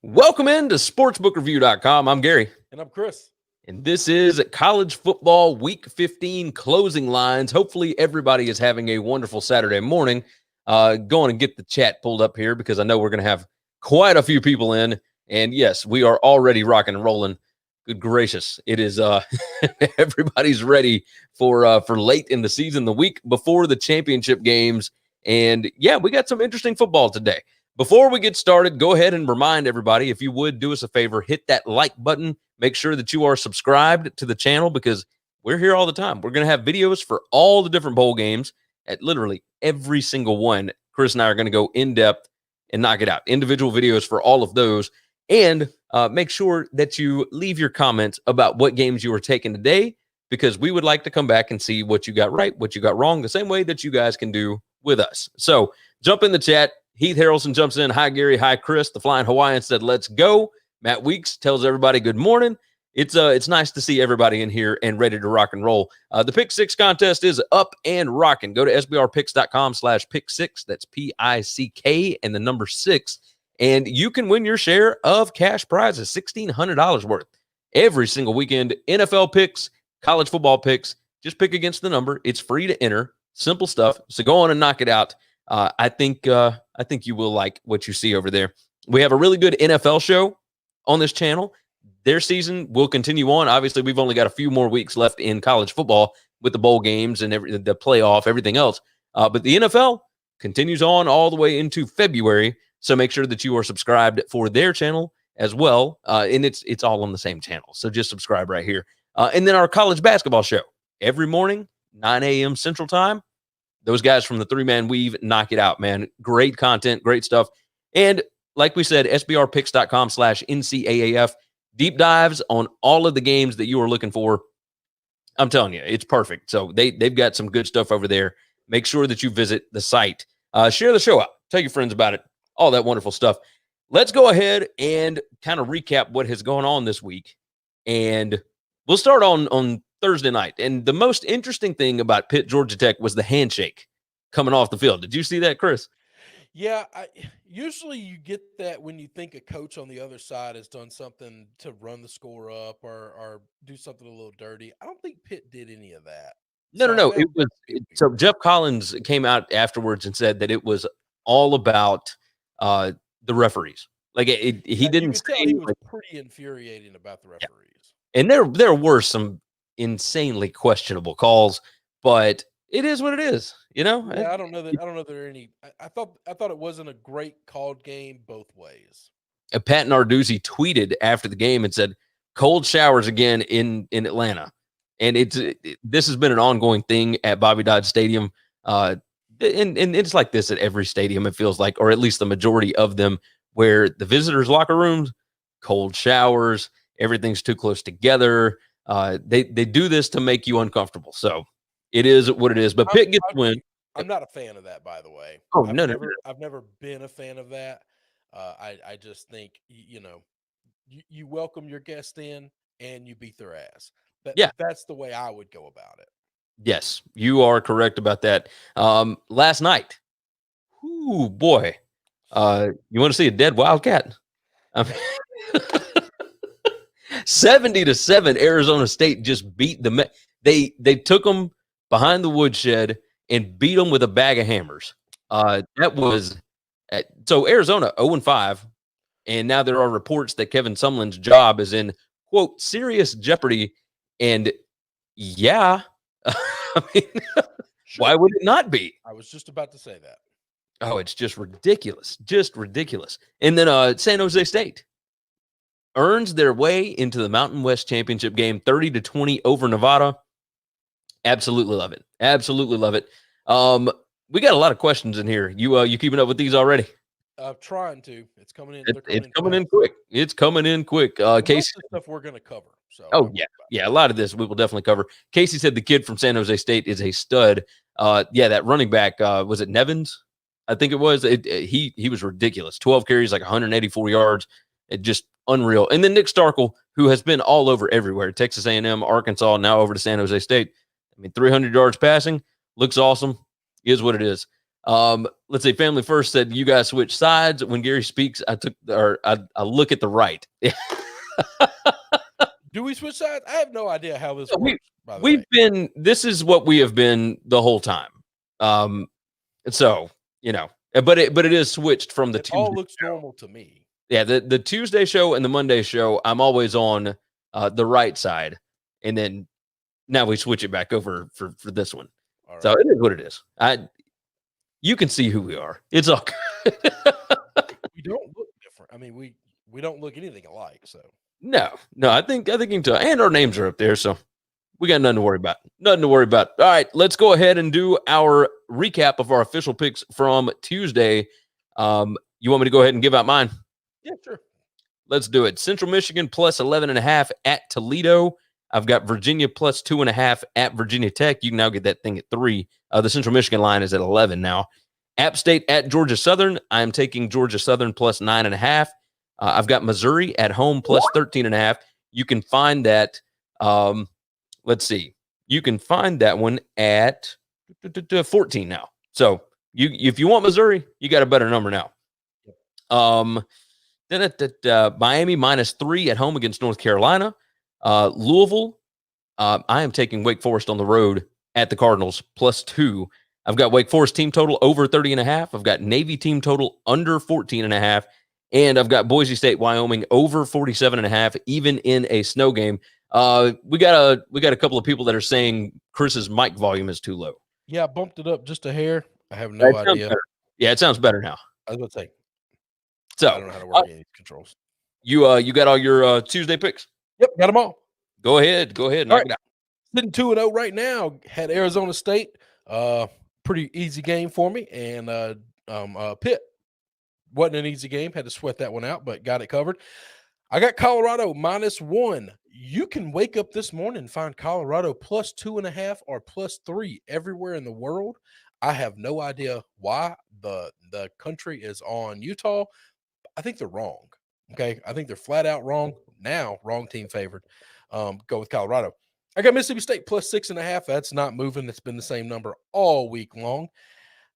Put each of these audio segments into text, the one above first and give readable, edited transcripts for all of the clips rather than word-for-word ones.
Welcome into sportsbookreview.com. I'm Gary. And I'm Chris. And this is college football week 15 closing lines. Hopefully everybody is having a wonderful Saturday morning. Going and get the chat pulled up here because I know we're going to have quite a few people in. And yes, we are already rocking and rolling. Good gracious. It is everybody's ready for late in the season, the week before the championship games. And yeah, we got some interesting football today. Before we get started, go ahead and remind everybody, if you would do us a favor, hit that like button. Make sure that you are subscribed to the channel because we're here all the time. We're going to have videos for all the different bowl games at literally every single one. Chris and I are going to go in depth and knock it out. Individual videos for all of those. And make sure that you leave your comments about what games you were taking today because we would like to come back and see what you got right, what you got wrong, the same way that you guys can do with us. So jump in the chat. Heath Harrelson jumps in. Hi, Gary. Hi, Chris. The Flying Hawaiian said, let's go. Matt Weeks tells everybody good morning. It's nice to see everybody in here and ready to rock and roll. The Pick Six contest is up and rocking. Go to sbrpicks.com/pick6. That's PICK and the number 6. And you can win your share of cash prizes, $1,600 worth. Every single weekend, NFL picks, college football picks. Just pick against the number. It's free to enter. Simple stuff. So go on and knock it out. I think you will like what you see over there. We have a really good NFL show on this channel. Their season will continue on. Obviously, we've only got a few more weeks left in college football with the bowl games and the playoff, everything else. But the NFL continues on all the way into February. So make sure that you are subscribed for their channel as well. And it's all on the same channel. So just subscribe right here. And then our college basketball show every morning, 9 a.m. Central Time. Those guys from the three-man weave knock it out, man. Great content, great stuff. And like we said, sbrpicks.com/NCAAF. Deep dives on all of the games that you are looking for. I'm telling you, it's perfect. So they've got some good stuff over there. Make sure that you visit the site. Share the show out. Tell your friends about it. All that wonderful stuff. Let's go ahead and kind of recap what has gone on this week. And we'll start on Thursday night. And the most interesting thing about Pitt, Georgia Tech was the handshake coming off the field. Did you see that, Chris? Yeah, usually you get that when you think a coach on the other side has done something to run the score up or do something a little dirty. I don't think Pitt did any of that. No. So Jeff Collins came out afterwards and said that it was all about the referees. Like he didn't say he was pretty infuriating about the referees. Yeah. And there were some insanely questionable calls, but it is what it is, you know. Yeah, I don't know that there are any. I thought it wasn't a great called game both ways. Pat Narduzzi tweeted after the game and said, "Cold showers again in Atlanta," and this has been an ongoing thing at Bobby Dodd Stadium, and it's like this at every stadium. It feels like, or at least the majority of them, where the visitors' locker rooms, cold showers, everything's too close together. They do this to make you uncomfortable. So it is what it is. But Pitt gets the win. I'm not a fan of that, by the way. Oh, I've no. never been a fan of that. I just think, you welcome your guest in and you beat their ass. That's the way I would go about it. Yes, you are correct about that. Last night, ooh, boy, you want to see a dead Wildcat? 70-7, Arizona State just beat they took them behind the woodshed and beat them with a bag of hammers. That was so Arizona 0-5, and now there are reports that Kevin Sumlin's job is in, quote, serious jeopardy. And yeah, I mean, why would it not be? I was just about to say that. Oh, it's just ridiculous. And then San Jose State earns their way into the Mountain West Championship game, 30-20 over Nevada. Absolutely love it. We got a lot of questions in here. You keeping up with these already? Trying to. It's coming in. It's coming in quick. It's coming in quick. Casey, stuff we're going to cover. So. Oh yeah. A lot of this we will definitely cover. Casey said the kid from San Jose State is a stud. That running back was it Nevins? I think it was. He was ridiculous. 12 carries, like 184 yards. It just unreal. And then Nick Starkel, who has been all over everywhere, Texas A&M, Arkansas, now over to San Jose State. I mean, 300 yards passing, looks awesome, is what it is. Let's see. Family First said you guys switch sides. When Gary speaks, I look at the right. Do we switch sides? I have no idea how this works. By the We've way, this is what we have been the whole time. So but it is switched from the Tuesday all looks show. normal to me. Yeah, the Tuesday show and the Monday show, I'm always on the right side, and then now we switch it back over for this one. Right. So it is what it is. You can see who we are. It's all good. We don't look different. I mean, we don't look anything alike. So no, I think you can tell, and our names are up there, so we got nothing to worry about. Nothing to worry about. All right, let's go ahead and do our recap of our official picks from Tuesday. You want me to go ahead and give out mine? Yeah, sure. Let's do it. Central Michigan plus 11.5 at Toledo. I've got Virginia plus 2.5 at Virginia Tech. You can now get that thing at 3. The Central Michigan line is at 11 now. App State at Georgia Southern. I am taking Georgia Southern plus 9.5. I've got Missouri at home plus 13.5. You can find that. Let's see. You can find that one at 14 now. So if you want Missouri, you got a better number now. Then at Miami minus 3 at home against North Carolina. Louisville, I am taking Wake Forest on the road at the Cardinals plus 2. I've got Wake Forest team total over 30.5. I've got Navy team total under 14.5. And I've got Boise State, Wyoming over 47.5, even in a snow game. We got a couple of people that are saying Chris's mic volume is too low. Yeah, I bumped it up just a hair. I have no idea. Yeah, it sounds better now. I was going to say. So I don't know how to work any of these controls. You got all your Tuesday picks? Yep, got them all. Go ahead. Knock it out. Sitting 2-0 right now. Had Arizona State. Pretty easy game for me. And Pitt wasn't an easy game. Had to sweat that one out, but got it covered. I got Colorado minus 1. You can wake up this morning and find Colorado plus 2.5 or plus 3 everywhere in the world. I have no idea why the country is on Utah. I think they're wrong. Okay. I think they're flat out wrong. Now, wrong team favored. Go with Colorado. I got Mississippi State plus 6.5. That's not moving. It's been the same number all week long.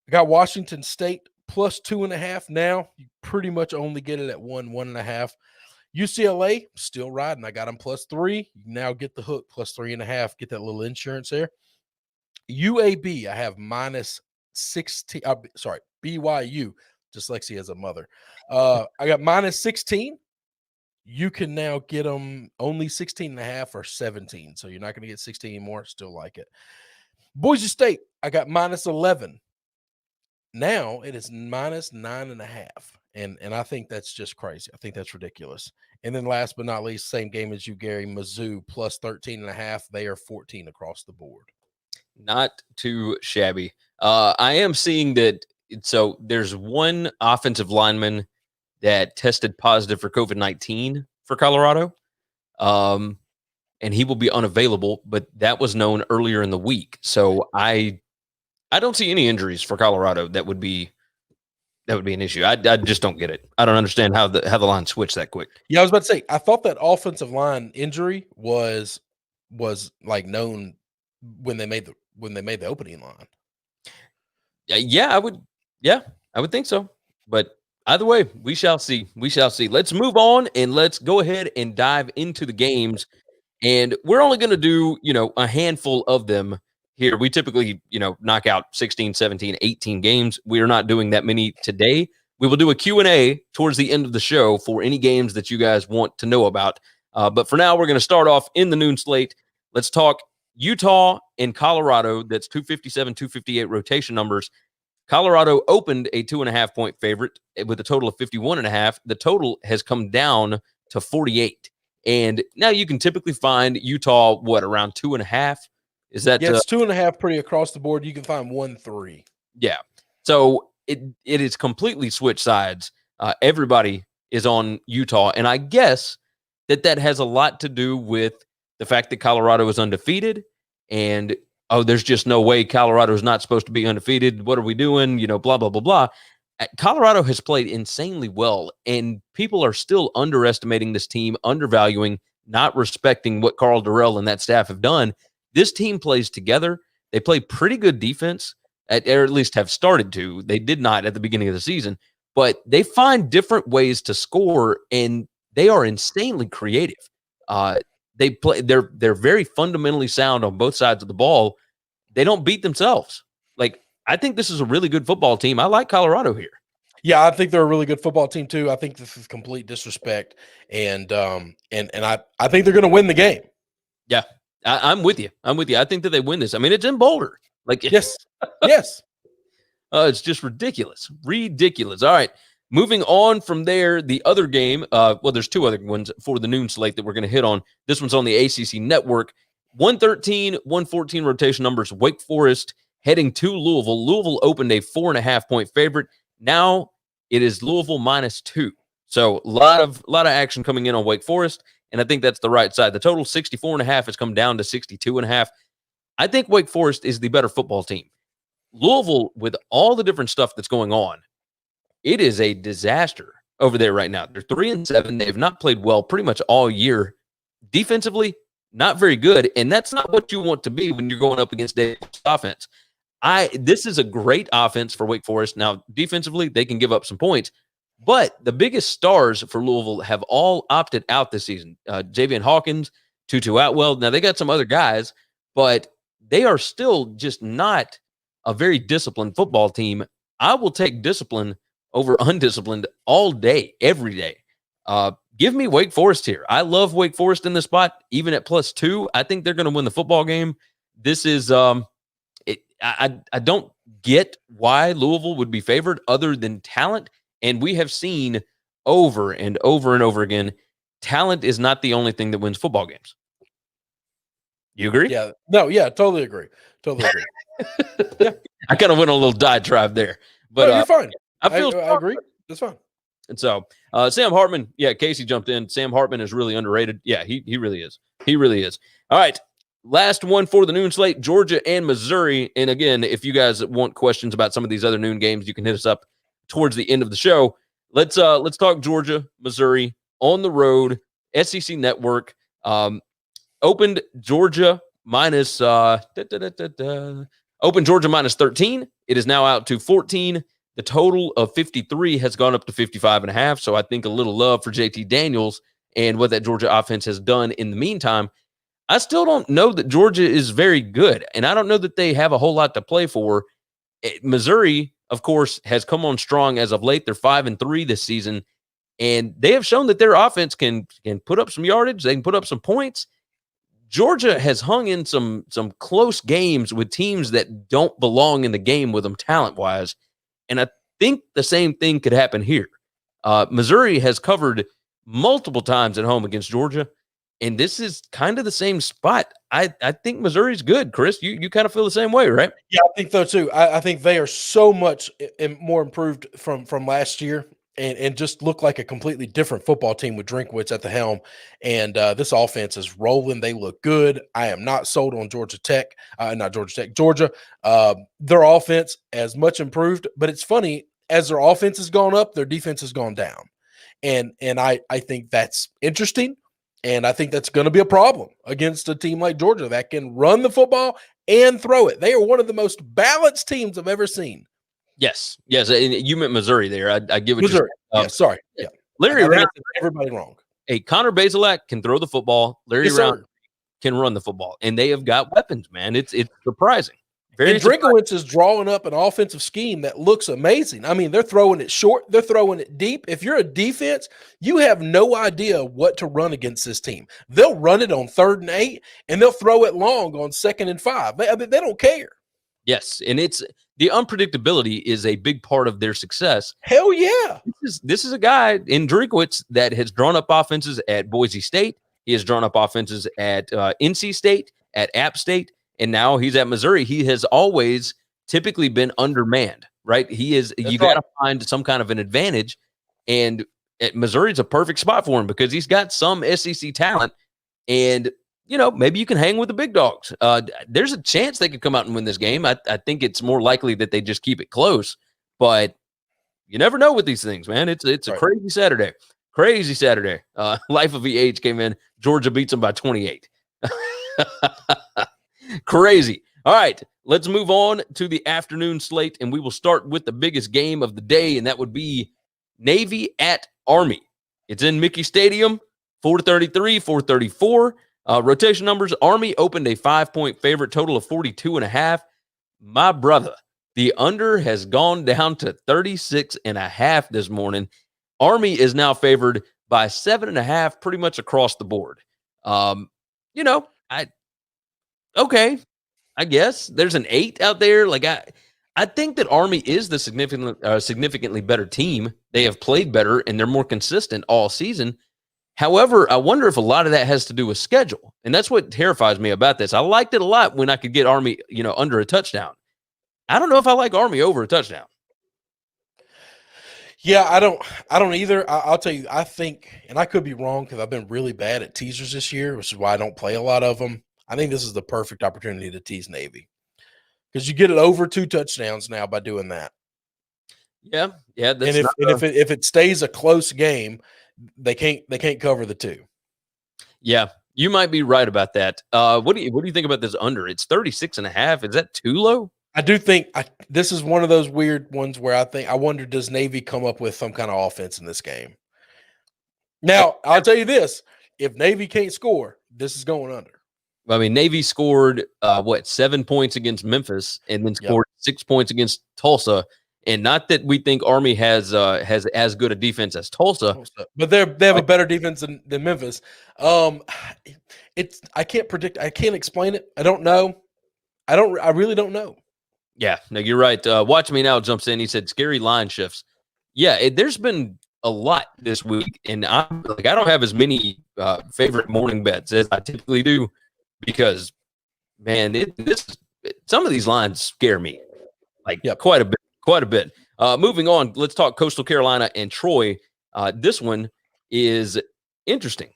I got Washington State plus 2.5. Now you pretty much only get it at 1.5. UCLA still riding. I got them plus 3. You now get the hook plus 3.5. Get that little insurance there. UAB, I have minus 16. BYU. Dyslexia as a mother. I got minus 16. You can now get them only 16.5 or 17. So you're not going to get 16 anymore. Still like it. Boise State, I got minus 11. Now it is minus 9.5. And I think that's just crazy. I think that's ridiculous. And then last but not least, same game as you, Gary, Mizzou plus 13.5. They are 14 across the board. Not too shabby. I am seeing that. So there's one offensive lineman that tested positive for COVID-19 for Colorado. And he will be unavailable, but that was known earlier in the week. So I don't see any injuries for Colorado that would be an issue. I just don't get it. I don't understand how the line switched that quick. Yeah, I was about to say, I thought that offensive line injury was like known when they made the opening line. Yeah, I would think so. But either way, we shall see. Let's move on and let's go ahead and dive into the games. And we're only going to do, a handful of them here. We typically, knock out 16, 17, 18 games. We are not doing that many today. We will do a Q&A towards the end of the show for any games that you guys want to know about. But for now, we're going to start off in the noon slate. Let's talk Utah and Colorado. That's 257, 258 rotation numbers. Colorado opened a 2.5-point favorite with a total of 51.5. The total has come down to 48. And now you can typically find Utah, around 2.5? Is that? Yeah, it's 2.5 pretty across the board. You can find 1.3. Yeah. So it is completely switched sides. Everybody is on Utah. And I guess that has a lot to do with the fact that Colorado is undefeated and there's just no way Colorado is not supposed to be undefeated. What are we doing? Blah, blah, blah, blah. Colorado has played insanely well, and people are still underestimating this team, undervaluing, not respecting what Carl Durrell and that staff have done. This team plays together. They play pretty good defense. or at least have started to. They did not at the beginning of the season, but they find different ways to score, and they are insanely creative. They're very fundamentally sound on both sides of the ball. They don't beat themselves. Like, I think this is a really good football team. I like Colorado here. Yeah, I think they're a really good football team too. I think this is complete disrespect, and I think they're going to win the game. Yeah, I'm with you. I think that they win this. I mean, it's in Boulder. Like, yes, yes. It's just ridiculous. Ridiculous. All right. Moving on from there, the other game, there's two other ones for the noon slate that we're going to hit on. This one's on the ACC Network. 113, 114 rotation numbers. Wake Forest heading to Louisville. Louisville opened a 4.5-point favorite. Now it is Louisville -2. So a lot of action coming in on Wake Forest, and I think that's the right side. The total 64.5 has come down to 62.5. I think Wake Forest is the better football team. Louisville, with all the different stuff that's going on, it is a disaster over there right now. They're 3-7. They have not played well pretty much all year. Defensively, not very good, and that's not what you want to be when you're going up against David's offense. This is a great offense for Wake Forest. Now, defensively, they can give up some points, but the biggest stars for Louisville have all opted out this season. Javian Hawkins, Tutu Atwell. Now, they got some other guys, but they are still just not a very disciplined football team. I will take discipline over undisciplined all day, every day. Give me Wake Forest here. I love Wake Forest in this spot, even at +2. I think they're going to win the football game. This is I don't get why Louisville would be favored other than talent. And we have seen over and over and over again, talent is not the only thing that wins football games. You agree? Yeah. No, yeah, totally agree. Totally agree. Yeah. I kind of went on a little diatribe there. But no, you're fine. I agree. That's fine. And so Sam Hartman, Casey jumped in. Sam Hartman is really underrated. Yeah, he really is. He really is. All right. Last one for the noon slate, Georgia and Missouri. And again, if you guys want questions about some of these other noon games, you can hit us up towards the end of the show. Let's talk Georgia, Missouri on the road. SEC Network opened Georgia minus opened Georgia -13. It is now out to 14. The total of 53 has gone up to 55.5. So I think a little love for JT Daniels and what that Georgia offense has done in the meantime. I still don't know that Georgia is very good, and I don't know that they have a whole lot to play for. Missouri, of course, has come on strong as of late. They're 5-3 this season, and they have shown that their offense can put up some yardage. They can put up some points. Georgia has hung in some close games with teams that don't belong in the game with them talent-wise, and I think the same thing could happen here. Missouri has covered multiple times at home against Georgia, and this is kind of the same spot. I think Missouri's good. Chris, you kind of feel the same way, right? Yeah, I think so too. I think they are so much more improved from last year and just look like a completely different football team with Drinkwitz at the helm. And this offense is rolling. They look good. I am not sold on Georgia. Their offense as much improved, but it's funny, as their offense has gone up, their defense has gone down. And I think that's interesting. And I think that's going to be a problem against a team like Georgia that can run the football and throw it. They are one of the most balanced teams I've ever seen. Yes. And you meant Missouri there. I give it Missouri. Sorry. Yeah. Larry Round, everybody wrong. Hey, Connor Bazelak can throw the football. Larry Round can run the football, and they have got weapons, man. It's surprising. And Drinkowitz is drawing up an offensive scheme that looks amazing. I mean, they're throwing it short. They're throwing it deep. If you're a defense, you have no idea what to run against this team. They'll run it on 3rd and 8, and they'll throw it long on 2nd and 5. They don't care. Yes, and it's the unpredictability is a big part of their success. Hell yeah. This is a guy in Drinkowitz that has drawn up offenses at Boise State. He has drawn up offenses at NC State, at App State. And now he's at Missouri. He has always typically been undermanned, right? You got to find some kind of an advantage. And Missouri's a perfect spot for him because he's got some SEC talent. And, maybe you can hang with the big dogs. There's a chance they could come out and win this game. I think it's more likely that they just keep it close. But you never know with these things, man. It's a crazy Saturday. Crazy Saturday. Life of EH came in. Georgia beats them by 28. Crazy. All right, let's move on to the afternoon slate, and we will start with the biggest game of the day, and that would be Navy at Army. It's in Mickey Stadium, 433, 434. Rotation numbers, Army opened a 5-point favorite, total of 42.5. My brother, the under has gone down to 36.5 this morning. Army is now favored by 7.5 pretty much across the board. Okay, I guess there's an 8 out there. Like I think that Army is the significantly better team. They have played better and they're more consistent all season. However, I wonder if a lot of that has to do with schedule, and that's what terrifies me about this. I liked it a lot when I could get Army, under a touchdown. I don't know if I like Army over a touchdown. Yeah, I don't either. I'll tell you, I think, and I could be wrong because I've been really bad at teasers this year, which is why I don't play a lot of them. I think this is the perfect opportunity to tease Navy because you get it over 2 touchdowns now by doing that. Yeah. That's if it stays a close game, they can't cover the 2. Yeah, you might be right about that. What do you think about this under? It's 36.5. Is that too low? I do think this is one of those weird ones where I wonder, does Navy come up with some kind of offense in this game? Now, I'll tell you this. If Navy can't score, this is going under. I mean, Navy scored 7 points against Memphis and then scored 6 points against Tulsa. And not that we think Army has as good a defense as Tulsa, but they have a better defense than Memphis. I can't predict. I can't explain it. I don't know. I really don't know. Yeah, no, you're right. Watch Me Now jumps in. He said scary line shifts. Yeah, there's been a lot this week, and I don't have as many favorite morning bets as I typically do because, man, some of these lines scare me, quite a bit. Moving on, let's talk Coastal Carolina and Troy. This one is interesting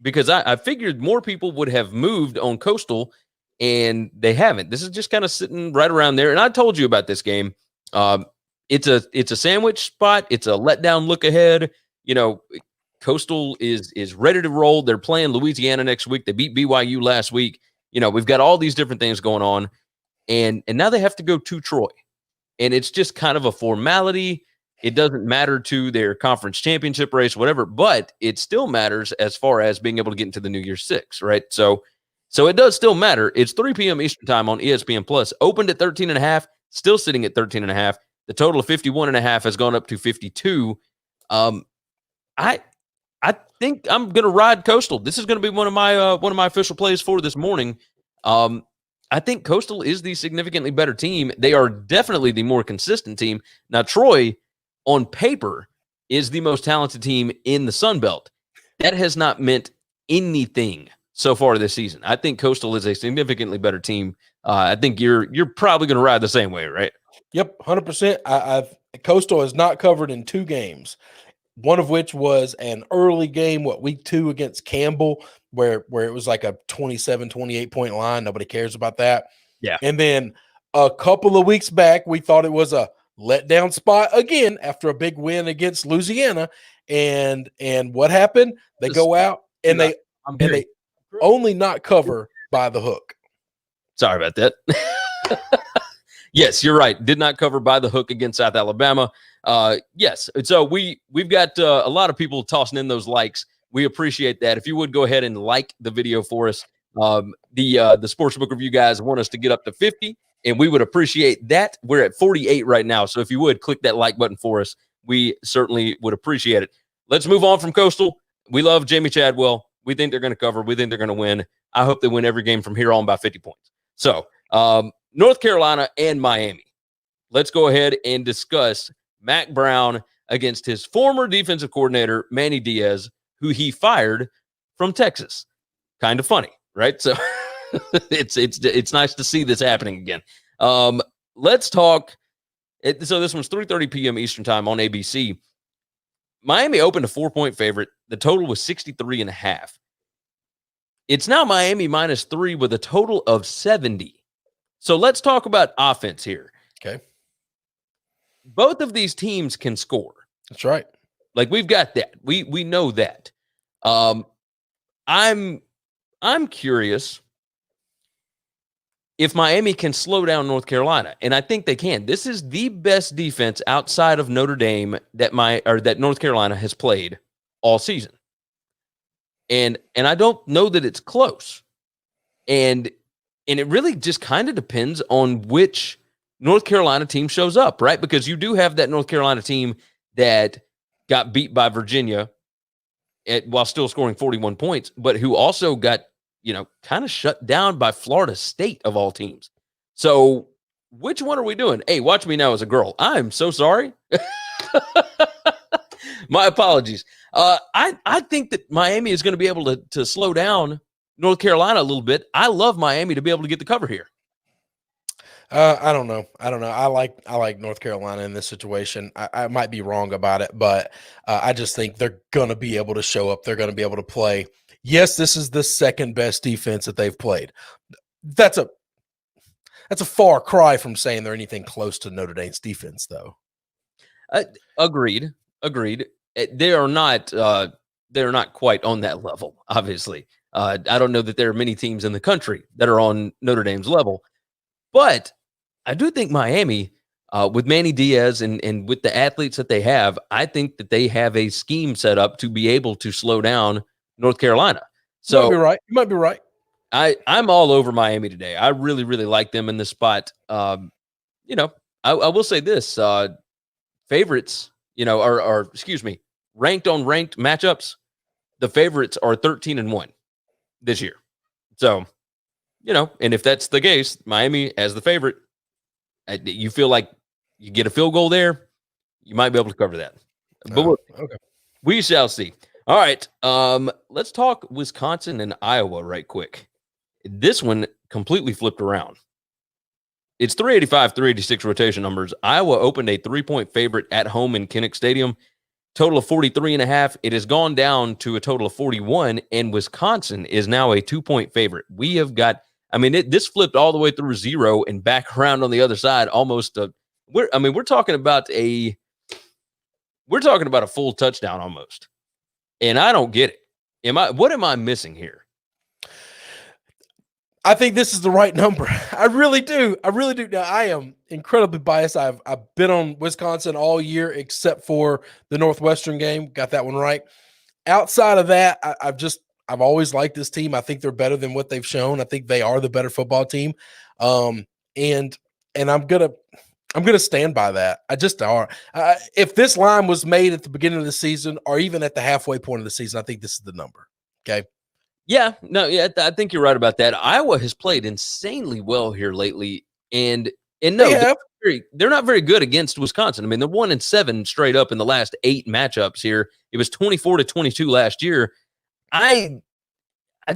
because I figured more people would have moved on Coastal. And they haven't. This is just kind of sitting right around there. And I told you about this game. It's a sandwich spot. It's a letdown look ahead. Coastal is ready to roll. They're playing Louisiana next week. They beat BYU last week. We've got all these different things going on. And now they have to go to Troy. And it's just kind of a formality. It doesn't matter to their conference championship race, whatever, but it still matters as far as being able to get into the New Year's Six, right? So it does still matter. It's 3 p.m. Eastern time on ESPN Plus. Opened at 13.5, still sitting at 13.5. The total of 51.5 has gone up to 52. I think I'm going to ride Coastal. This is going to be one of my official plays for this morning. I think Coastal is the significantly better team. They are definitely the more consistent team. Now, Troy, on paper, is the most talented team in the Sun Belt. That has not meant anything so far this season. I think Coastal is a significantly better team. I think you're probably going to ride the same way, right? Yep, 100%. Coastal has not covered in 2 games, one of which was an early game, week 2 against Campbell, where it was like a 27, 28-point line. Nobody cares about that. Yeah. And then a couple of weeks back, we thought it was a letdown spot again after a big win against Louisiana. And what happened? They go out and they only not cover by the hook. Sorry about that. Yes, you're right. Did not cover by the hook against South Alabama. Yes. So we've got a lot of people tossing in those likes. We appreciate that. If you would go ahead and like the video for us. The Sportsbook Review guys want us to get up to 50, and we would appreciate that. We're at 48 right now. So if you would click that like button for us, we certainly would appreciate it. Let's move on from Coastal. We love Jamie Chadwell. We think they're going to cover. We think they're going to win. I hope they win every game from here on by 50 points. So North Carolina and Miami. Let's go ahead and discuss Mac Brown against his former defensive coordinator, Manny Diaz, who he fired from Texas. Kind of funny, right? So it's nice to see this happening again. Let's talk. So this one's 3:30 p.m. Eastern time on ABC. Miami opened a 4-point favorite. The total was 63.5. It's now Miami -3 with a total of 70. So let's talk about offense here. Okay. Both of these teams can score. That's right. Like we've got that. We know that. I'm curious if Miami can slow down North Carolina, and I think they can. This is the best defense outside of Notre Dame that North Carolina has played all season. And I don't know that it's close. And it really just kind of depends on which North Carolina team shows up, right? Because you do have that North Carolina team that got beat by Virginia while still scoring 41 points, but who also got, kind of shut down by Florida State of all teams. So which one are we doing? Hey, watch me now as a girl. I'm so sorry. My apologies. I think that Miami is going to be able to slow down North Carolina a little bit. I love Miami to be able to get the cover here. I don't know. I like North Carolina in this situation. I might be wrong about it, but I just think they're going to be able to show up. They're going to be able to play. Yes, this is the second best defense that they've played. That's a far cry from saying they're anything close to Notre Dame's defense, though. Agreed. They are not quite on that level, obviously. I don't know that there are many teams in the country that are on Notre Dame's level, but I do think Miami, with Manny Diaz and with the athletes that they have, I think that they have a scheme set up to be able to slow down North Carolina. So you might be right. I'm all over Miami today. I really, really like them in this spot. I will say this, favorites, ranked on ranked matchups, the favorites are 13-1 this year. So, and if that's the case, Miami as the favorite, you feel like you get a field goal there, you might be able to cover that. But we shall see. All right, let's talk Wisconsin and Iowa right quick. This one completely flipped around. It's 385, 386 rotation numbers. Iowa opened a 3-point favorite at home in Kinnick Stadium. Total of 43.5. It has gone down to a total of 41, and Wisconsin is now a 2-point favorite. We have got, this flipped all the way through 0 and back around on the other side almost. We're talking about a full touchdown almost. And I don't get it. What am I missing here? I think this is the right number. I really do. Now, I am incredibly biased. I've been on Wisconsin all year except for the Northwestern game. Got that one right. Outside of that, I've always liked this team. I think they're better than what they've shown. I think they are the better football team. And I'm gonna stand by that. I just are. If this line was made at the beginning of the season or even at the halfway point of the season, I think this is the number. Okay. Yeah, I think you're right about that. Iowa has played insanely well here lately, and no, they're not very good against Wisconsin. They're 1-7 straight up in the last 8 matchups here. It was 24-22 last year. I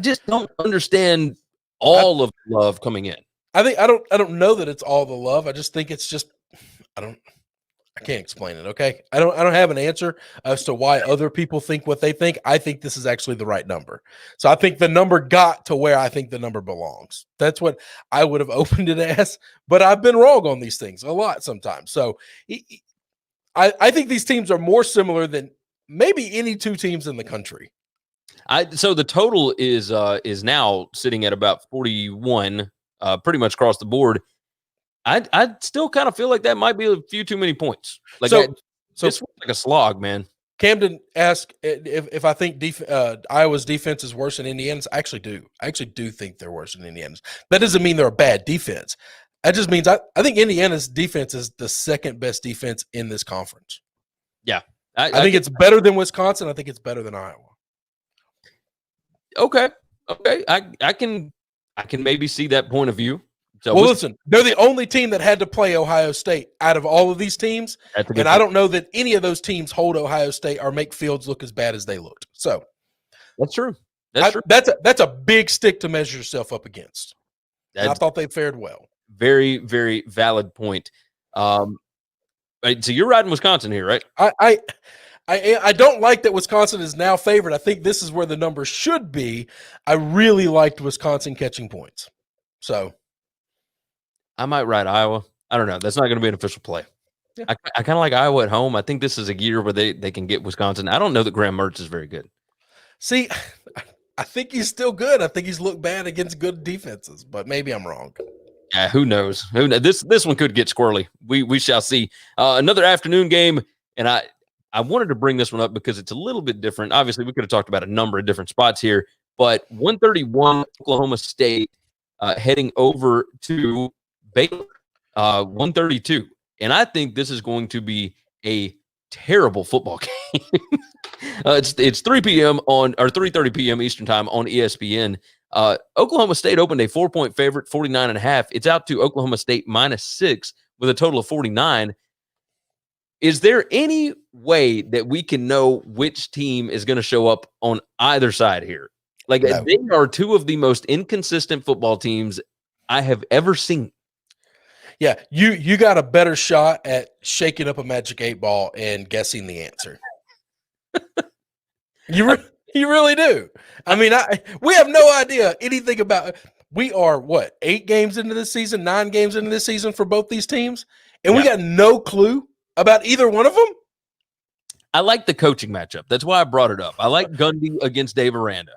just don't understand all of the love coming in. I don't know that it's all the love. I just think it's just I can't explain it. Okay. I don't have an answer as to why other people think what they think. I think this is actually the right number. So I think the number got to where I think the number belongs. That's what I would have opened it as, but I've been wrong on these things a lot sometimes. So I think these teams are more similar than maybe any 2 teams in the country. So the total is now sitting at about 41, pretty much across the board. I still kind of feel like that might be a few too many points. This was like a slog, man. Camden asked if I think Iowa's defense is worse than Indiana's. I actually do. I actually do think they're worse than Indiana's. That doesn't mean they're a bad defense. That just means I think Indiana's defense is the second best defense in this conference. Yeah. I think it's better than Wisconsin. I think it's better than Iowa. Okay. I can maybe see that point of view. So listen, they're the only team that had to play Ohio State out of all of these teams, and I don't know that any of those teams hold Ohio State or make Fields look as bad as they looked. So that's true. That's a big stick to measure yourself up against. I thought they fared well. Very, very valid point. So you're riding Wisconsin here, right? I don't like that Wisconsin is now favored. I think this is where the number should be. I really liked Wisconsin catching points. So I might ride Iowa. I don't know. That's not going to be an official play. Yeah. I kind of like Iowa at home. I think this is a year where they can get Wisconsin. I don't know that Graham Mertz is very good. See, I think he's still good. I think he's looked bad against good defenses, but maybe I'm wrong. Yeah, who knows? Who knows? This one could get squirrely. We shall see. Another afternoon game, and I wanted to bring this one up because it's a little bit different. Obviously, we could have talked about a number of different spots here, but 131 Oklahoma State heading over to Baylor, 132, and I think this is going to be a terrible football game. It's 3 p.m. on or 3:30 p.m. Eastern time on ESPN. Oklahoma State opened a 4-point favorite, 49.5. It's out to Oklahoma State -6 with a total of 49. Is there any way that we can know which team is going to show up on either side here? Like, No. they are two of the most inconsistent football teams I have ever seen. Yeah, you got a better shot at shaking up a magic 8 ball and guessing the answer. You really do. I mean, we have no idea anything about. We are what 8 games into this season, 9 games into this season for both these teams, and we got no clue about either one of them. I like the coaching matchup. That's why I brought it up. I like Gundy against Dave Aranda.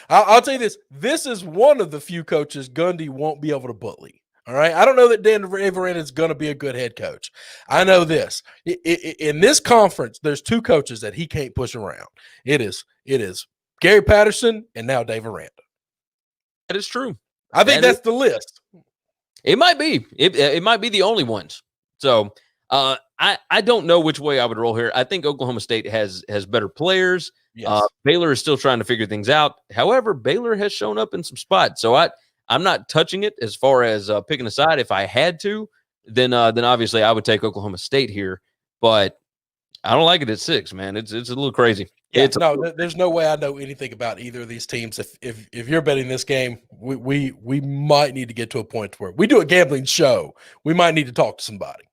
I'll tell you this. This is one of the few coaches Gundy won't be able to bully. All right. I don't know that Dave Aranda is going to be a good head coach. I know this. In this conference, there's 2 coaches that he can't push around. It is Gary Patterson and now Dave Aranda. That is true. I think that's the list. It might be. It might be the only ones. So I don't know which way I would roll here. I think Oklahoma State has better players. Yes. Baylor is still trying to figure things out. However, Baylor has shown up in some spots. So I'm not touching it as far as picking a side. If I had to, then obviously I would take Oklahoma State here. But I don't like it at 6, man. It's a little crazy. Yeah, there's no way I know anything about either of these teams. If you're betting this game, we might need to get to a point where we do a gambling show. We might need to talk to somebody.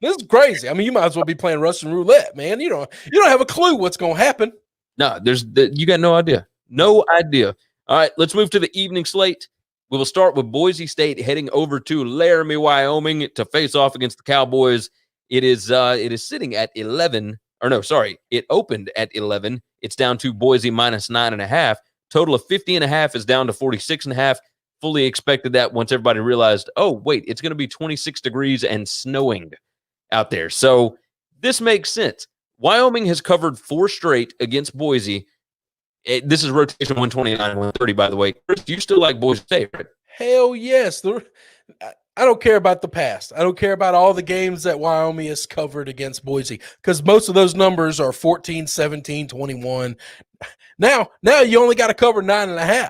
This is crazy. I mean, you might as well be playing Russian roulette, man. You don't have a clue what's going to happen. No, you got no idea. No idea. All right, let's move to the evening slate. We will start with Boise State heading over to Laramie, Wyoming to face off against the Cowboys. It is sitting at 11. Or no, sorry, it opened at 11. It's down to Boise -9.5. Total of 50.5 is down to 46.5. Fully expected that once everybody realized, oh, wait, it's going to be 26 degrees and snowing out there. So this makes sense. Wyoming has covered 4 straight against Boise. This is rotation 129 and 130, by the way. Chris, you still like Boise State, right? Hell yes. I don't care about the past. I don't care about all the games that Wyoming has covered against Boise because most of those numbers are 14, 17, 21. Now you only got to cover 9.5.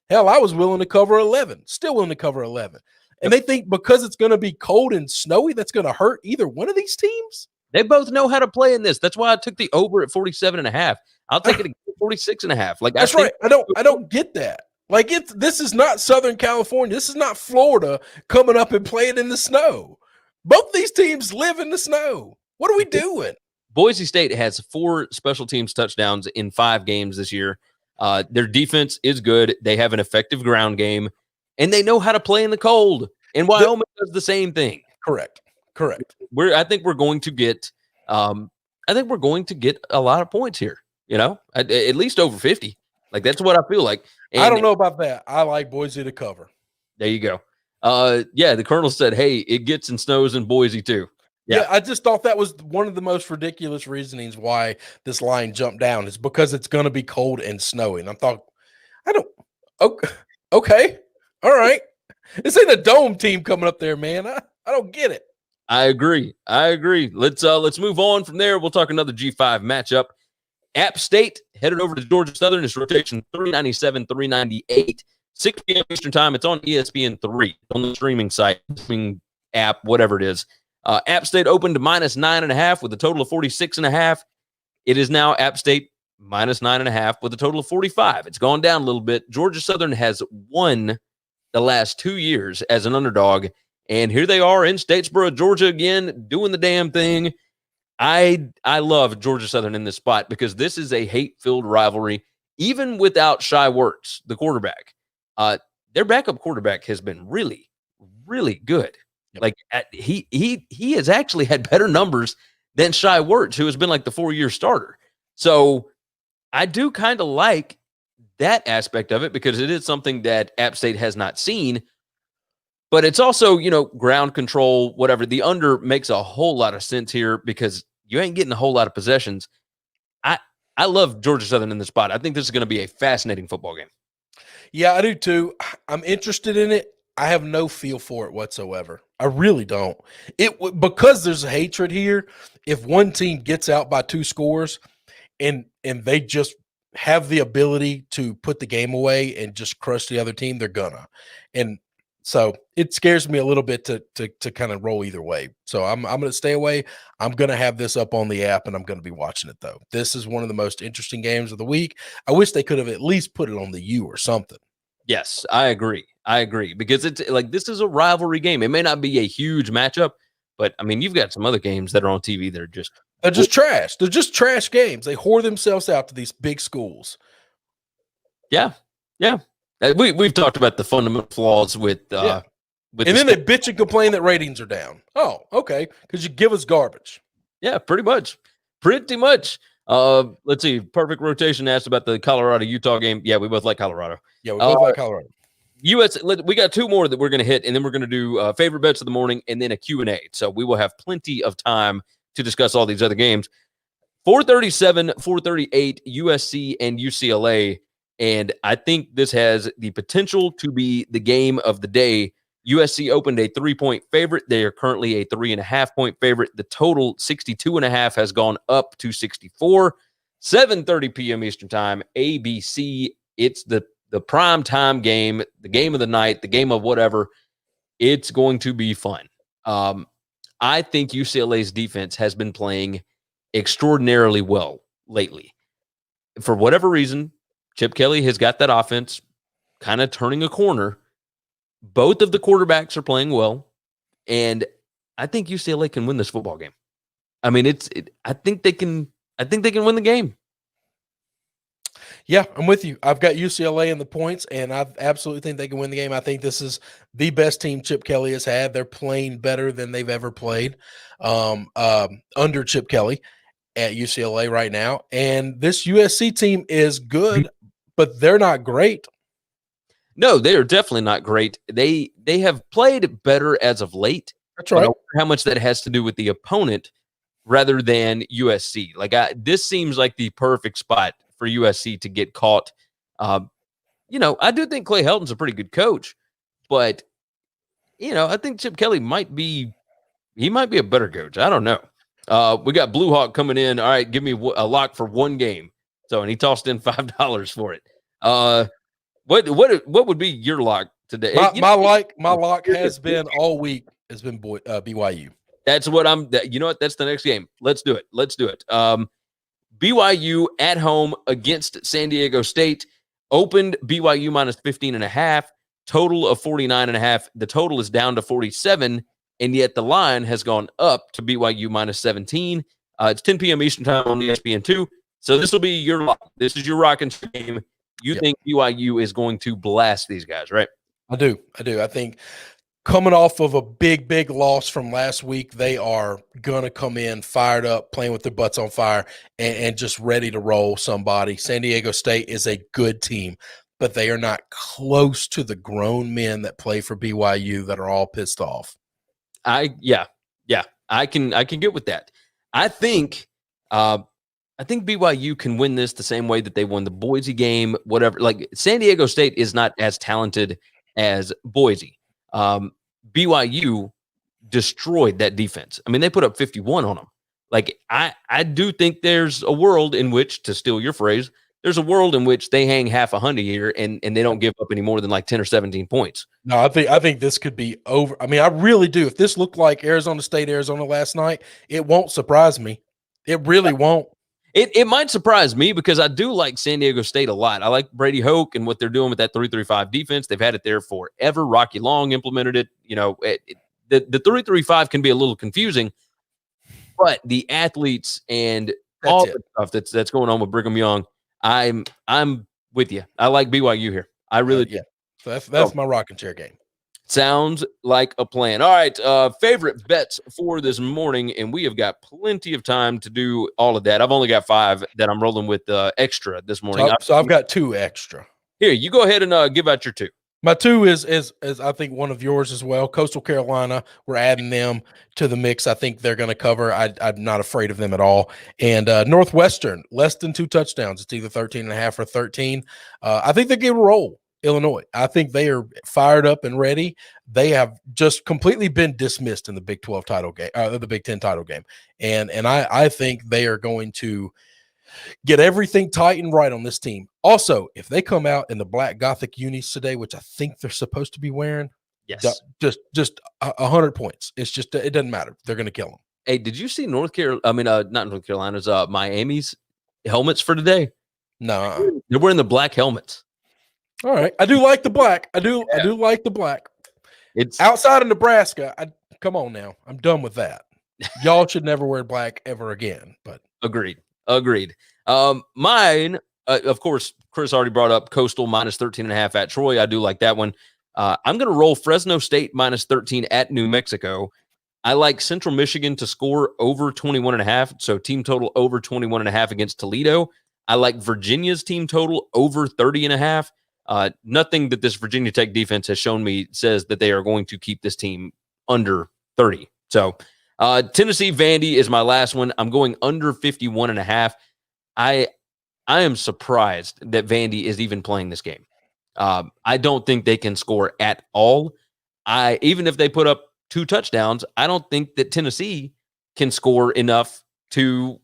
Hell, I was willing to cover 11. Still willing to cover 11. And they think because it's going to be cold and snowy, that's going to hurt either one of these teams? They both know how to play in this. That's why I took the over at 47.5. I'll take it at 46.5. Like, that's right. I don't get that. Like, this is not Southern California. This is not Florida coming up and playing in the snow. Both these teams live in the snow. What are we doing? Boise State has 4 special teams touchdowns in 5 games this year. Their defense is good. They have an effective ground game, and they know how to play in the cold. And Wyoming does the same thing. Correct. I think we're going to get a lot of points here. At least over 50. Like, that's what I feel like. And I don't know about that. I like Boise to cover. There you go. The Colonel said, hey, it gets and snows in Boise too. Yeah, I just thought that was one of the most ridiculous reasonings why this line jumped down is because it's going to be cold and snowy. And okay. All right. This ain't a dome team coming up there, man. I don't get it. I agree. Let's move on from there. We'll talk another G5 matchup. App State headed over to Georgia Southern. It's rotation 397, 398, 6 p.m. Eastern time. It's on ESPN 3 on the streaming site, streaming app, whatever it is. App State opened to -9.5 with a total of 46.5. It is now App State -9.5 with a total of 45. It's gone down a little bit. Georgia Southern has won the last 2 years as an underdog, and here they are in Statesboro, Georgia again, doing the damn thing. I love Georgia Southern in this spot because this is a hate-filled rivalry, even without Shai Werts, the quarterback. Their backup quarterback has been really, really good. Yep. Like, he has actually had better numbers than Shai Werts, who has been like the 4-year starter. So I do kind of like that aspect of it because it is something that App State has not seen. But it's also, ground control, whatever. The under makes a whole lot of sense here because you ain't getting a whole lot of possessions. I love Georgia Southern in the spot. I think this is going to be a fascinating football game. Yeah, I do too. I'm interested in it. I have no feel for it whatsoever. I really don't. Because there's a hatred here. If one team gets out by 2 scores and they just have the ability to put the game away and just crush the other team, they're gonna. And so it scares me a little bit to kind of roll either way. So I'm going to stay away. I'm going to have this up on the app, and I'm going to be watching it, though. This is one of the most interesting games of the week. I wish they could have at least put it on the U or something. Yes, I agree. Because it's like this is a rivalry game. It may not be a huge matchup, but I mean, you've got some other games that are on TV that are just trash. They're just trash games. They whore themselves out to these big schools. Yeah. We've talked about the fundamental flaws with and then they bitch and complain that ratings are down. Oh, okay, because you give us garbage. Yeah, pretty much. Let's see. Perfect Rotation asked about the Colorado-Utah game. Yeah, we both like Colorado. Yeah, we both like Colorado. We got 2 more that we're going to hit, and then we're going to do favorite bets of the morning and then a Q&A. So we will have plenty of time to discuss all these other games. 437, 438, USC and UCLA. And I think this has the potential to be the game of the day. USC opened a 3-point favorite. They are currently a 3.5-point favorite. The total 62.5 has gone up to 64. 7:30 p.m. Eastern time, ABC. It's the prime time game, the game of the night, the game of whatever. It's going to be fun. I think UCLA's defense has been playing extraordinarily well lately. For whatever reason, Chip Kelly has got that offense kind of turning a corner. Both of the quarterbacks are playing well, and I think UCLA can win this football game. I mean, I think they can win the game. Yeah, I'm with you. I've got UCLA in the points, and I absolutely think they can win the game. I think this is the best team Chip Kelly has had. They're playing better than they've ever played under Chip Kelly at UCLA right now. And this USC team is good, but they're not great. No, they are definitely not great. They have played better as of late. That's right. I wonder how much that has to do with the opponent rather than USC. This seems like the perfect spot for USC to get caught. I do think Clay Helton's a pretty good coach, but I think Chip Kelly might be a better coach. I don't know. We got Blue Hawk coming in. All right, give me a lock for one game. And he tossed in $5 for it. What would be your lock today? My lock has been all week has been BYU. That's what you know what? That's the next game. Let's do it. BYU at home against San Diego State opened BYU minus 15.5, total of 49.5. The total is down to 47, and yet the line has gone up to BYU minus 17. It's 10 p.m. Eastern time on ESPN2. So this will be your lock. This is your rocking game. You think BYU is going to blast these guys, right? I do. I think coming off of a big loss from last week, they are going to come in fired up, playing with their butts on fire, and just ready to roll somebody. San Diego State is a good team, but they are not close to the grown men that play for BYU that are all pissed off. I can get with that. I think BYU can win this the same way that they won the Boise game, whatever. Like San Diego State is not as talented as Boise. BYU destroyed that defense. I mean, they put up 51 on them. Like, I do think there's a world in which, to steal your phrase, there's a world in which they hang half a hundred here and they don't give up any more than like 10 or 17 points. No, I think this could be over. I mean, I really do. If this looked like Arizona last night, it won't surprise me. It really won't. It might surprise me because I do like San Diego State a lot. I like Brady Hoke and what they're doing with that 3-3-5 defense. They've had it there forever. Rocky Long implemented it. The 3-3-5 can be a little confusing, but the athletes and all the stuff that's going on with Brigham Young, I'm with you. I like BYU here. I really do. So that's my rocking chair game. Sounds like a plan. All right, favorite bets for this morning, and we have got plenty of time to do all of that. I've only got 5 that I'm rolling with extra this morning. So I've got 2 extra. Here, you go ahead and give out your 2. My 2 is I think one of yours as well. Coastal Carolina, we're adding them to the mix. I think they're going to cover. I'm not afraid of them at all. And Northwestern, less than 2 touchdowns. It's either 13.5 or 13. I think they can roll Illinois. I think they are fired up and ready. They have just completely been dismissed in the Big 12 title game, the Big 10 title game. And I think they are going to get everything tight and right on this team. Also, if they come out in the black Gothic unis today, which I think they're supposed to be wearing, yes, just 100 points. It's just it doesn't matter. They're going to kill them. Hey, did you see North Carolina? I mean, not North Carolina's, Miami's helmets for today? No, they're wearing the black helmets. All right, I do like the black. I do like the black. It's outside of Nebraska. Come on now, I'm done with that. Y'all should never wear black ever again. But agreed. Mine, of course, Chris already brought up Coastal minus 13.5 at Troy. I do like that one. I'm going to roll Fresno State minus 13 at New Mexico. I like Central Michigan to score over 21.5. So team total over 21.5 against Toledo. I like Virginia's team total over 30.5. Nothing that this Virginia Tech defense has shown me says that they are going to keep this team under 30. So Tennessee Vandy is my last one. I'm going under 51.5. I am surprised that Vandy is even playing this game. I don't think they can score at all. Even if they put up 2 touchdowns, I don't think that Tennessee can score enough to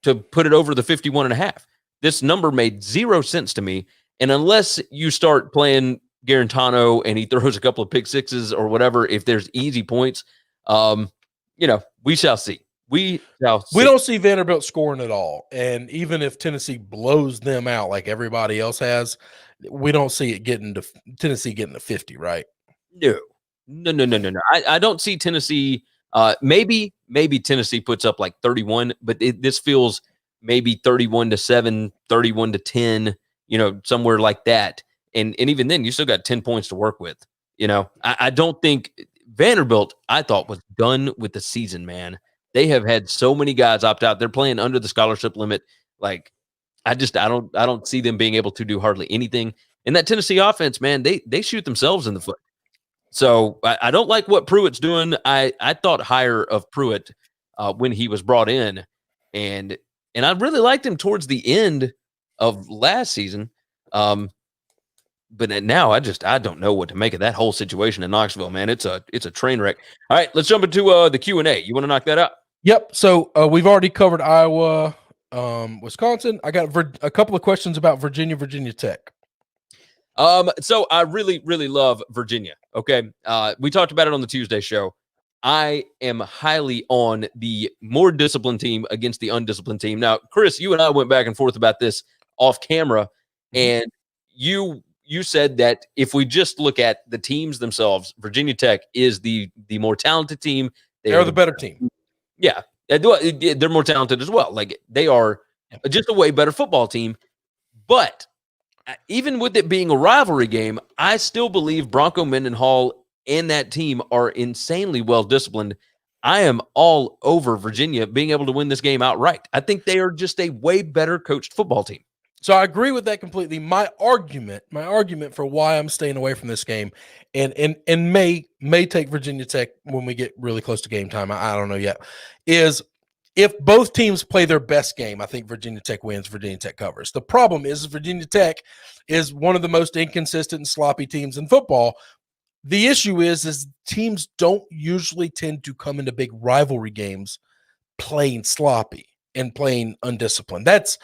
put it over the 51.5. This number made 0 sense to me. And unless you start playing Garantano and he throws a couple of pick sixes or whatever, if there's easy points, we shall see. We don't see Vanderbilt scoring at all. And even if Tennessee blows them out like everybody else has, we don't see it Tennessee getting to 50, right? No. I don't see Tennessee. Maybe Tennessee puts up like 31, but this feels maybe 31-7, 31-10, somewhere like that. And even then, you still got 10 points to work with. I don't think Vanderbilt, I thought, was done with the season, man. They have had so many guys opt out. They're playing under the scholarship limit. Like, I don't see them being able to do hardly anything. And that Tennessee offense, man, they shoot themselves in the foot. So I don't like what Pruitt's doing. I thought higher of Pruitt when he was brought in, and I really liked him towards the end of last season. But now I don't know what to make of that whole situation in Knoxville, man. It's a train wreck. All right, let's jump into the Q&A. You want to knock that out? Yep. So we've already covered Iowa, Wisconsin. I got a couple of questions about Virginia Tech. So I really, really love Virginia. Okay. We talked about it on the Tuesday show. I am highly on the more disciplined team against the undisciplined team. Now, Chris, you and I went back and forth about this off camera, and you said that if we just look at the teams themselves, Virginia Tech is the more talented team. They're the better team. Yeah. They're more talented as well. Like, they are just a way better football team. But even with it being a rivalry game, I still believe Bronco Mendenhall and that team are insanely well disciplined. I am all over Virginia being able to win this game outright. I think they are just a way better coached football team. So I agree with that completely. My argument for why I'm staying away from this game and may take Virginia Tech when we get really close to game time, I don't know yet, is if both teams play their best game, I think Virginia Tech wins, Virginia Tech covers. The problem is Virginia Tech is one of the most inconsistent and sloppy teams in football. The issue is teams don't usually tend to come into big rivalry games playing sloppy and playing undisciplined. That's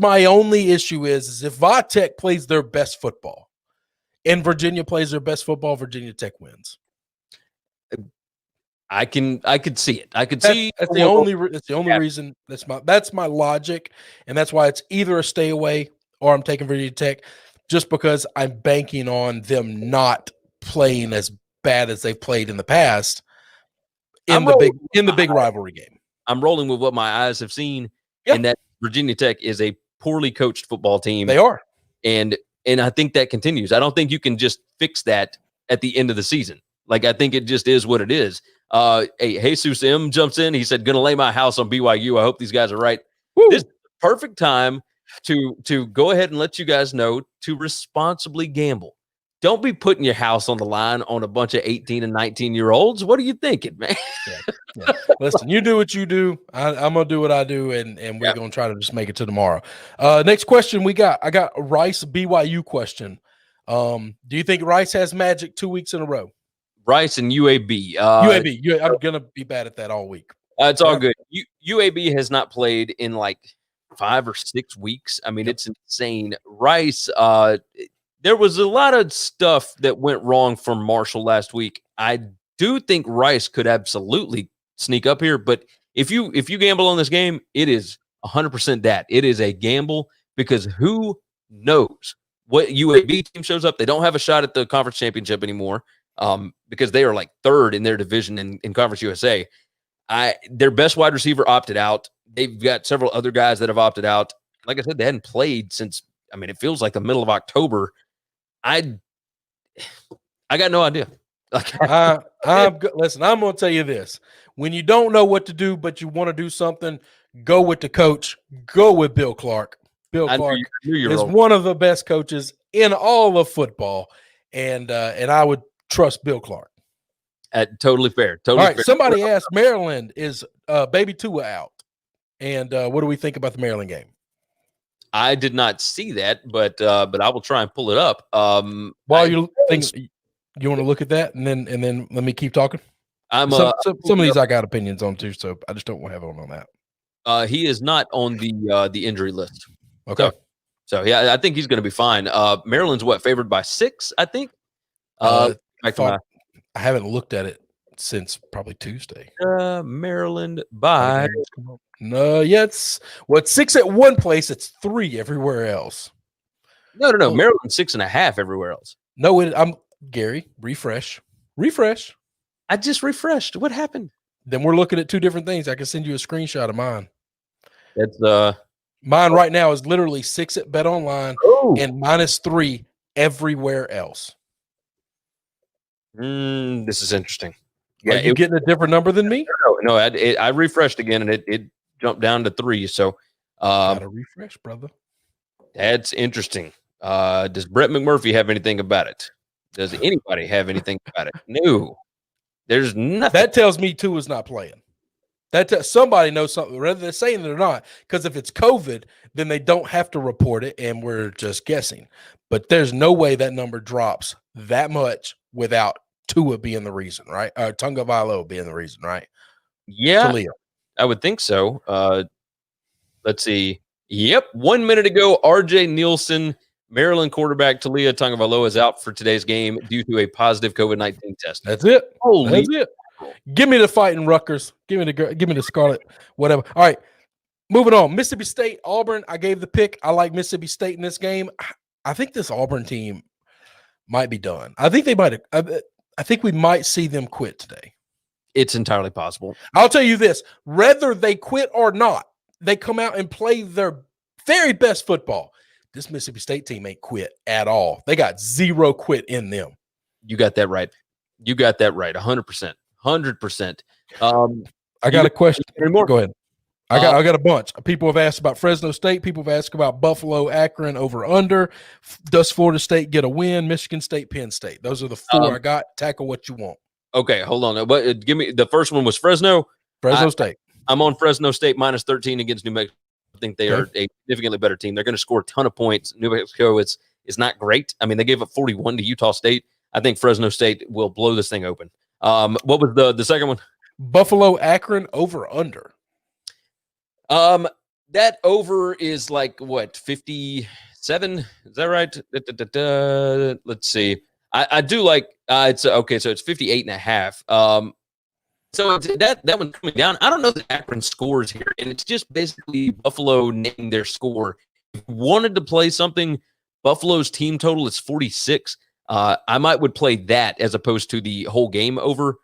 my only issue is if Tech plays their best football and Virginia plays their best football, Virginia Tech wins. I could see it. I could see that's the only reason. That's my logic, and that's why it's either a stay away or I'm taking Virginia Tech, just because I'm banking on them not playing as bad as they've played in the past in the big rivalry game. I'm rolling with what my eyes have seen, and that Virginia Tech is a poorly coached football team. They are, and I think that continues. I don't think you can just fix that at the end of the season. Like, I think it just is what it is. Hey, Jesus M jumps in. He said, "Gonna lay my house on BYU. I hope these guys are right." Woo. This is the perfect time to go ahead and let you guys know to responsibly gamble. Don't be putting your house on the line on a bunch of 18 and 19-year-olds. What are you thinking, man? Yeah. Listen, you do what you do. I'm gonna do what I do, and we're gonna try to just make it to tomorrow. Next question I got a Rice BYU question. Do you think Rice has magic 2 weeks in a row? Rice and UAB. UAB. I'm gonna be bad at that all week. It's all good. UAB has not played in like 5 or 6 weeks. I mean, it's insane. Rice, there was a lot of stuff that went wrong from Marshall last week. I do think Rice could absolutely sneak up here, but if you gamble on this game, it is 100% that. It is a gamble because who knows what UAB team shows up. They don't have a shot at the conference championship anymore because they are like third in their division in Conference USA. Their best wide receiver opted out. They've got several other guys that have opted out. Like I said, they hadn't played since, I mean, it feels like the middle of October. I got no idea. Listen, I'm going to tell you this. When you don't know what to do, but you want to do something, go with the coach. Go with Bill Clark. Bill Clark is one of the best coaches in all of football, and I would trust Bill Clark. Totally fair. Totally all right, fair. Somebody asked, Maryland, is Baby Tua out? And what do we think about the Maryland game? I did not see that, but I will try and pull it up. While you think you want to look at that, and then let me keep talking. Some of these I got opinions on too, so I just don't want to have on that. He is not on the injury list. Okay. So yeah, I think he's going to be fine. Maryland's favored by 6, I think. I haven't looked at it since probably Tuesday. Maryland by no, it's 6 at one place. It's 3 everywhere else. No. Maryland's 6.5 everywhere else. No, I'm Gary. Refresh. I just refreshed. What happened? Then we're looking at 2 different things. I can send you a screenshot of mine. It's mine right now is literally 6 at Bet Online and -3 everywhere else. This is interesting. Yeah, are you getting a different number than me? No. I refreshed again and it jumped down to 3. So gotta refresh, brother. That's interesting. Does Brett McMurphy have anything about it? Does anybody have anything about it? No. There's nothing. That tells me Tua's not playing. Somebody knows something, whether they're saying it or not. Because if it's COVID, then they don't have to report it, and we're just guessing. But there's no way that number drops that much without Tua being the reason, right? Tagovailoa being the reason, right? Yeah, Talia. I would think so. Let's see. Yep, 1 minute ago, R.J. Nielsen, Maryland quarterback Talia Tagovailoa is out for today's game due to a positive COVID-19 test. That's it. Holy That's it. Give me the fighting Rutgers. Give me the Scarlet, whatever. All right, moving on. Mississippi State, Auburn. I gave the pick. I like Mississippi State in this game. I think this Auburn team might be done. I think they might. I think we might see them quit today. It's entirely possible. I'll tell you this: whether they quit or not, they come out and play their very best football. This Mississippi State team ain't quit at all. They got 0 quit in them. You got that right. 100%. 100%. I got a question. Go ahead. I got a bunch. People have asked about Fresno State. People have asked about Buffalo, Akron over under. Does Florida State get a win? Michigan State, Penn State. Those are the 4 I got. Tackle what you want. Okay, hold on. But give me the first one was Fresno. Fresno State. I'm on Fresno State -13 against New Mexico. I think they are a significantly better team. They're going to score a ton of points. New Mexico is not great. I mean, they gave up 41 to Utah State. I think Fresno State will blow this thing open. What was the second one? Buffalo, Akron over under. That over is like what, 57? Is that right? Let's see. I do like it's okay. So it's 58.5. So that one's coming down. I don't know that Akron scores here, and it's just basically Buffalo naming their score. If you wanted to play something, Buffalo's team total is 46. I would play that as opposed to the whole game over.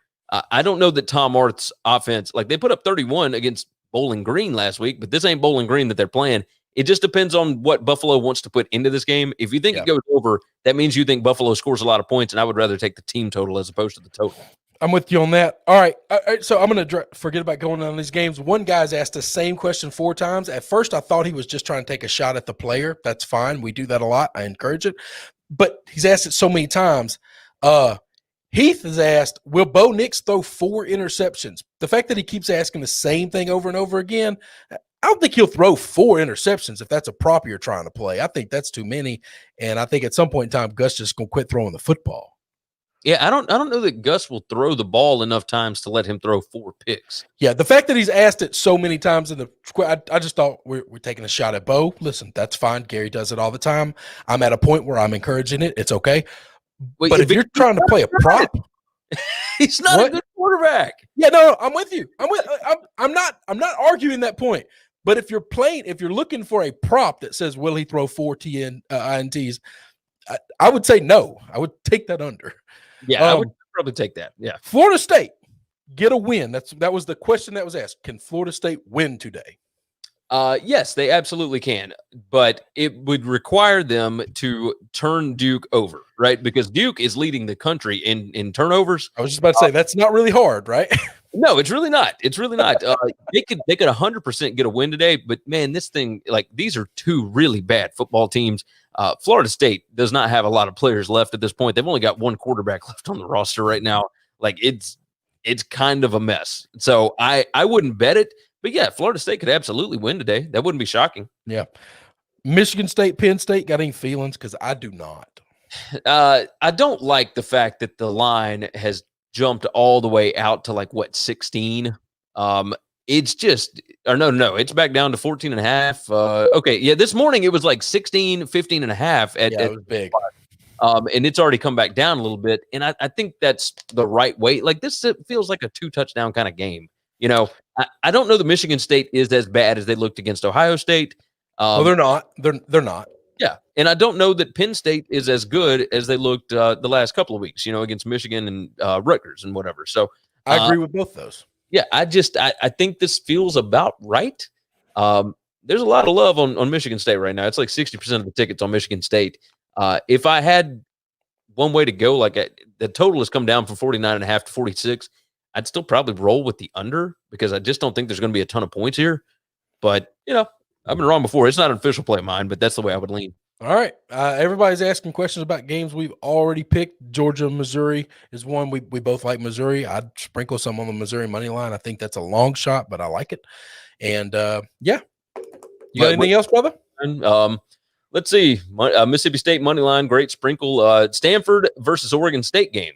I don't know that Tom Arth's offense, like they put up 31 against Bowling Green last week, but this ain't Bowling Green that they're playing. It just depends on what Buffalo wants to put into this game. If you think it goes over, that means you think Buffalo scores a lot of points, and I would rather take the team total as opposed to the total. I'm with you on that. All right. So I'm going to forget about going on these games. One guy's asked the same question 4 times. At first, I thought he was just trying to take a shot at the player. That's fine. We do that a lot. I encourage it. But he's asked it so many times. Heath has asked, will Bo Nix throw 4 interceptions? The fact that he keeps asking the same thing over and over again, I don't think he'll throw 4 interceptions if that's a prop you're trying to play. I think that's too many. And I think at some point in time, Gus just going to quit throwing the football. Yeah, I don't know that Gus will throw the ball enough times to let him throw 4 picks. Yeah, the fact that he's asked it so many times in the I just thought we're taking a shot at Bo. Listen, that's fine. Gary does it all the time. I'm at a point where I'm encouraging it. It's okay. But if you're trying to play a prop, he's not a good quarterback. Yeah, no, I'm with you. I'm not arguing that point. But if you're looking for a prop that says will he throw 4 INTs, I would say no. I would take that under. Yeah, I would probably take that. Yeah. Florida State, get a win. That was the question that was asked. Can Florida State win today? Yes, they absolutely can. But it would require them to turn Duke over, right? Because Duke is leading the country in turnovers. I was just about to say, that's not really hard, right? No, it's really not. It's really not. They could 100% get a win today. But, man, this thing, like, these are 2 really bad football teams. Florida State does not have a lot of players left at this point. They've only got 1 quarterback left on the roster right now. Like, it's kind of a mess. So I wouldn't bet it. But, yeah, Florida State could absolutely win today. That wouldn't be shocking. Yeah. Michigan State, Penn State, got any feelings? Because I do not. I don't like the fact that the line has jumped all the way out to, 16? It's just – or no, it's back down to 14.5. Okay, yeah, this morning it was 16, 15.5. It was big. And it's already come back down a little bit, and I think that's the right way. This feels like a 2-touchdown kind of game. I don't know that Michigan State is as bad as they looked against Ohio State. Well, they're not. They're not. Yeah, and I don't know that Penn State is as good as they looked the last couple of weeks, against Michigan and Rutgers and whatever. So I agree with both those. Yeah, I think this feels about right. There's a lot of love on Michigan State right now. It's 60% of the tickets on Michigan State. If I had one way to go, the total has come down from 49.5 to 46. I'd still probably roll with the under because I just don't think there's going to be a ton of points here. But, I've been wrong before. It's not an official play of mine, but that's the way I would lean. All right. Everybody's asking questions about games we've already picked. Georgia, Missouri is one. We both like Missouri. I'd sprinkle some on the Missouri money line. I think that's a long shot, but I like it. And, yeah. You got anything else, brother? Let's see. Mississippi State money line, great sprinkle. Stanford versus Oregon State game.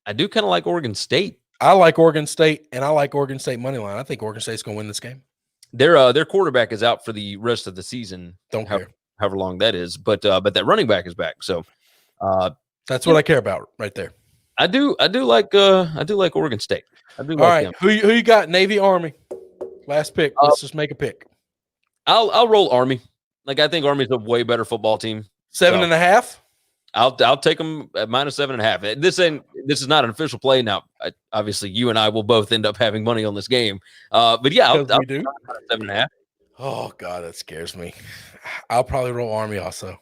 I do kind of like Oregon State. I like Oregon State, and I like Oregon State money line. I think Oregon State's going to win this game. Their quarterback is out for the rest of the season. Don't care however long that is, but that running back is back. So that's what I care about right there. I do like Oregon State. I do. All right, them. Who you got? Navy, Army. Last pick. Let's just make a pick. I'll roll Army. I think Army's a way better football team. 7.5. I'll take them at -7.5. This is not an official play now. Obviously, you and I will both end up having money on this game. But yeah, I'll do 7.5. Oh God, that scares me. I'll probably roll Army also.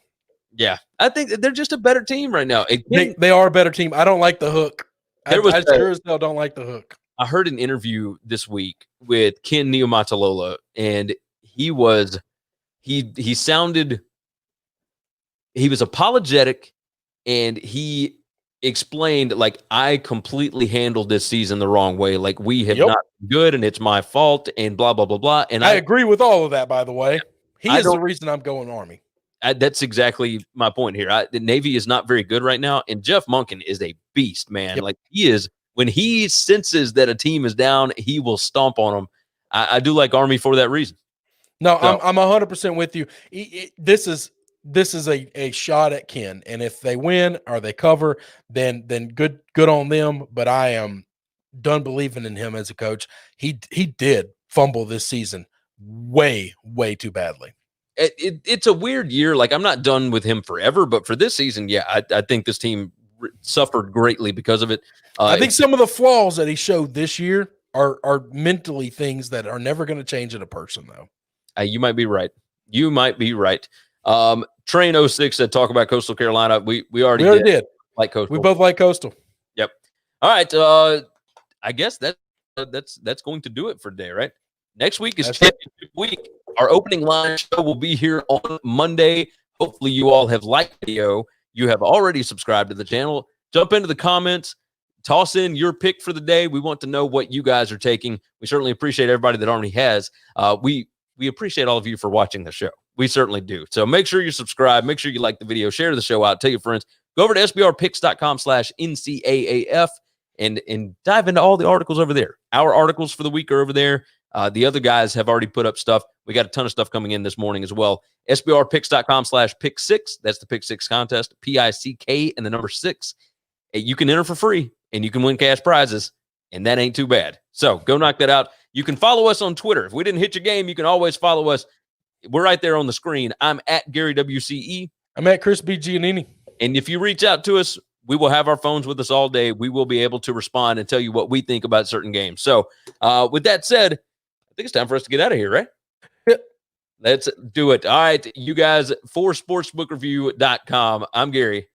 Yeah, I think they're just a better team right now. They are a better team. I don't like the hook. I sure as hell don't like the hook. I heard an interview this week with Ken Niumatalolo, and he was apologetic. And he explained, I completely handled this season the wrong way. We have not been good, and it's my fault, and blah, blah, blah, blah. And I agree with all of that, by the way. He is the reason I'm going Army. That's exactly my point here. The Navy is not very good right now, and Jeff Monken is a beast, man. He is. When he senses that a team is down, he will stomp on them. I do like Army for that reason. No, so, I'm 100% with you. This is a shot at Ken, and if they win or they cover, then good on them. But I am done believing in him as a coach. He did fumble this season way too badly. It's a weird year. I'm not done with him forever, but for this season, yeah, I think this team suffered greatly because of it. I think some of the flaws that he showed this year are mentally things that are never going to change in a person, though. You might be right. You might be right. Train 06 said talk about Coastal Carolina. We already did. Like Coastal. We both like Coastal. Yep. All right. I guess that's going to do it for today, right? Next week is championship week. Our opening line show will be here on Monday. Hopefully you all have liked the video. You have already subscribed to the channel. Jump into the comments. Toss in your pick for the day. We want to know what you guys are taking. We certainly appreciate everybody that already has. We appreciate all of you for watching the show. We certainly do. So make sure you subscribe. Make sure you like the video. Share the show out. Tell your friends. Go over to sbrpicks.com/NCAAF and dive into all the articles over there. Our articles for the week are over there. The other guys have already put up stuff. We got a ton of stuff coming in this morning as well. sbrpicks.com/pick6. That's the Pick 6 contest. PICK and the number 6. You can enter for free and you can win cash prizes, and that ain't too bad. So go knock that out. You can follow us on Twitter. If we didn't hit your game, you can always follow us. We're right there on the screen. I'm at Gary WCE. I'm at Chris B. Giannini. And if you reach out to us, we will have our phones with us all day. We will be able to respond and tell you what we think about certain games. So with that said, I think it's time for us to get out of here, right? Yep. Let's do it. All right, you guys, for sportsbookreview.com, I'm Gary.